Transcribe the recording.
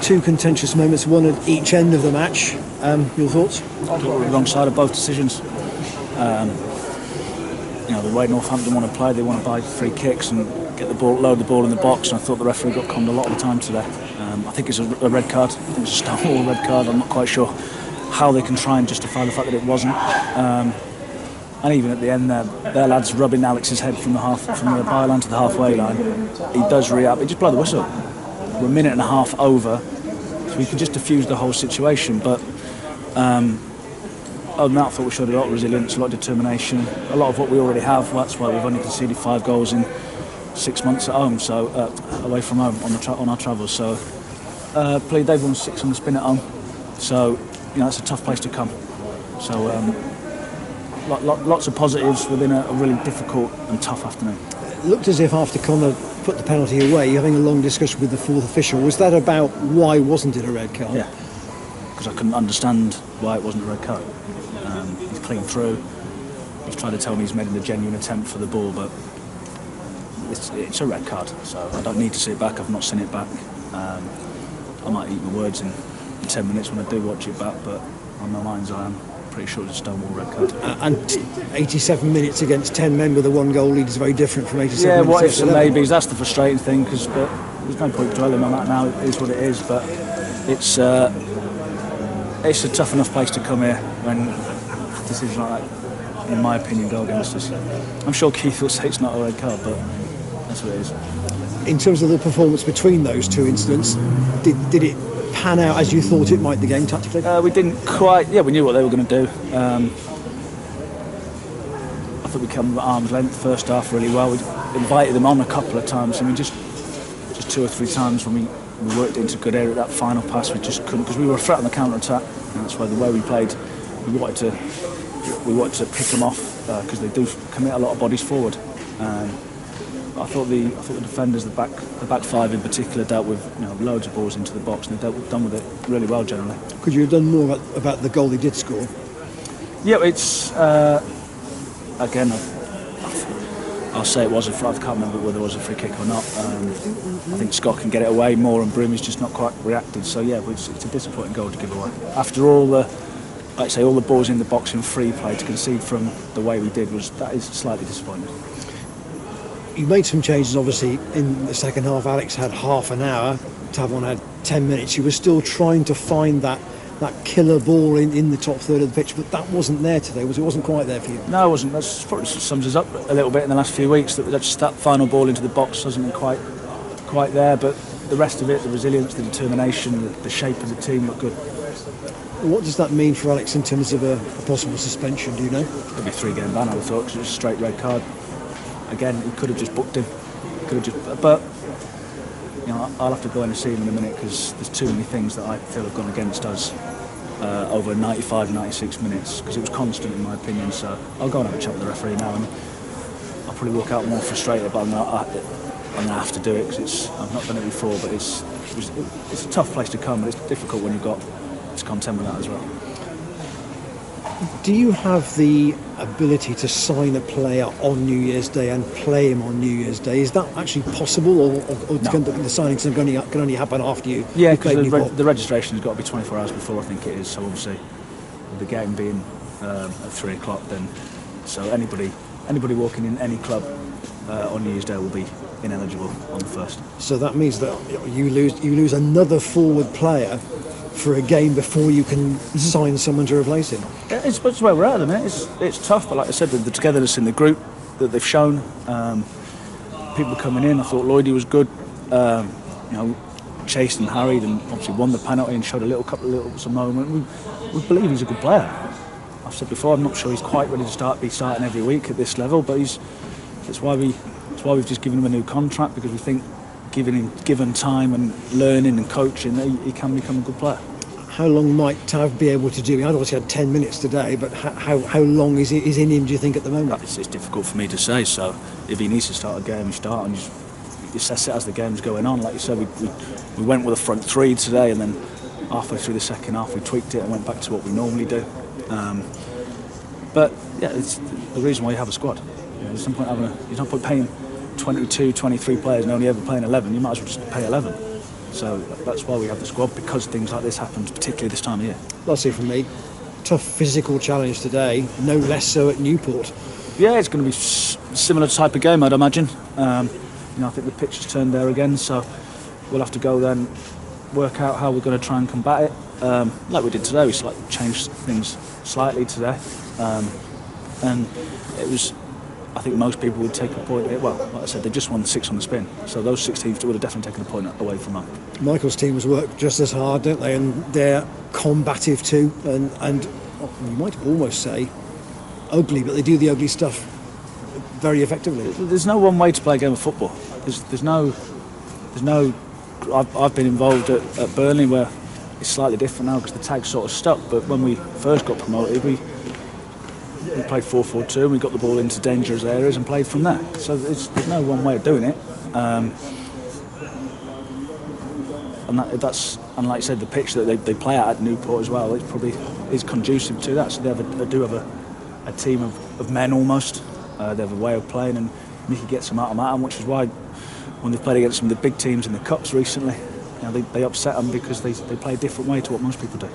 two contentious moments, one at each end of the match. Your thoughts? I thought we were the wrong side of both decisions. The way Northampton want to play, they want to buy free kicks and load the ball in the box, and I thought the referee got conned a lot of the time today. I think it's a red card. I think it's a Stonewall red card. I'm not quite sure how they can try and justify the fact that it wasn't. And even at the end there, their lad's rubbing Alex's head from the byline to the halfway line. He does re-up. He just blow the whistle. We're a minute and a half over, so we could just diffuse the whole situation. But other than that, I thought we showed a lot of resilience, a lot of determination, a lot of what we already have. That's why we've only conceded 5 goals in 6 months at home, so away from home on our travels. So they've won 6 on the spin at home, so it's a tough place to come. So lots of positives within a really difficult and tough afternoon. It looked as if after Conor put the penalty away, you're having a long discussion with the fourth official. Was that about why wasn't it a red card? Yeah, because I couldn't understand why it wasn't a red card. He's clean through. He's trying to tell me he's made a genuine attempt for the ball, but it's a red card, so I don't need to see it back. I've not seen it back. I might eat my words in 10 minutes when I do watch it back, but on my mind's eye, I'm pretty sure it's a Stonewall red card. And 87 minutes against 10 men with a 1-goal lead is very different from 87 minutes. Yeah, what ifs and maybes, that's the frustrating thing, because there's no point dwelling on that now. It is what it is, but it's a tough enough place to come here when decisions like that, in my opinion, go against us. I'm sure Keith will say it's not a red card, but that's what it is. In terms of the performance between those two incidents, did it pan out as you thought it might, the game, tactically? We didn't quite. Yeah, we knew what they were going to do. I thought we came at arm's length first half really well. We invited them on a couple of times. I mean, just 2 or 3 times when we worked into good area, that final pass we just couldn't, because we were a threat on the counter-attack, and that's why the way we played, we wanted to pick them off, because they do commit a lot of bodies forward. I thought the defenders, the back 5 in particular, dealt with loads of balls into the box, and they've done with it really well generally. Could you have done more about the goal they did score? Yeah, it's again, I'll say it was I can't remember whether it was a free kick or not. I think Scott can get it away more, and Broomy's just not quite reacted. So yeah, it's a disappointing goal to give away. After all the balls in the box in free play, to concede from the way we did that is slightly disappointing. You made some changes, obviously, in the second half. Alex had half an hour, Tavon had 10 minutes. You were still trying to find that killer ball in the top third of the pitch, but that wasn't there today, was it? It wasn't quite there for you? No, it wasn't. That probably sums us up a little bit in the last few weeks, that final ball into the box hasn't been quite there, but the rest of it, the resilience, the determination, the shape of the team looked good. What does that mean for Alex in terms of a possible suspension, do you know? It'll be a 3-game ban, I would have thought, because it was a straight red card. Again, he could have just booked him. But I'll have to go in and see him in a minute, because there's too many things that I feel have gone against us over 95, 96 minutes, because it was constant in my opinion. So I'll go and have a chat with the referee now, and I'll probably walk out more frustrated, but I'm going to have to do it, because I've not done it before. But it's a tough place to come, but it's difficult when you've got to contend with that as well. Do you have the ability to sign a player on New Year's Day and play him on New Year's Day? Is that actually possible, or no, the signings can only happen after you? Yeah, because the registration has got to be 24 hours before, I think it is. So obviously, with the game being at 3 o'clock, then so anybody walking in any club on New Year's Day will be ineligible on the 1st. So that means that you lose another forward player for a game before you can sign someone to replace him. It's where we're at the minute. It's tough, but like I said, the togetherness in the group that they've shown, people coming in. I thought Lloydie was good. Chased and harried, and obviously won the penalty and showed some moment. We believe he's a good player. I've said before, I'm not sure he's quite ready to be starting every week at this level, but that's why we've just given him a new contract, because we think, given time and learning and coaching, he can become a good player. How long might Tav be able to do? He obviously had 10 minutes today, but how long is in him, do you think, at the moment? It's difficult for me to say. So if he needs to start a game, he start, and you assess it as the game's going on. Like you said, we went with a front 3 today, and then halfway through the second half we tweaked it and went back to what we normally do. But yeah, it's the reason why you have a squad. There's no point paying 22, 23 players and only ever playing 11. You might as well just pay 11. So that's why we have the squad, because things like this happen, particularly this time of year. That's it from me. Tough physical challenge today, no less so at Newport. Yeah, it's going to be similar type of game, I'd imagine. I think the pitch has turned there again, so we'll have to go then work out how we're going to try and combat it. Like we did today, we changed things slightly today, and it was. I think most people would take a point. Well, like I said, they just won 6 on the spin, so those 6 teams would have definitely taken a point away from that. Michael's teams work just as hard, don't they? And they're combative too, and you might almost say ugly, but they do the ugly stuff very effectively. There's no one way to play a game of football. There's no. I've been involved at Burnley where it's slightly different now because the tag's sort of stuck. But when we first got promoted, we played 4-4-2 and we got the ball into dangerous areas and played from there. So there's no one way of doing it. And like I said, the pitch that they play at Newport as well, it probably is conducive to that. So they do have a team of men almost. They have a way of playing, and Mickey gets them out of them, which is why when they've played against some of the big teams in the cups recently, they upset them because they play a different way to what most people do.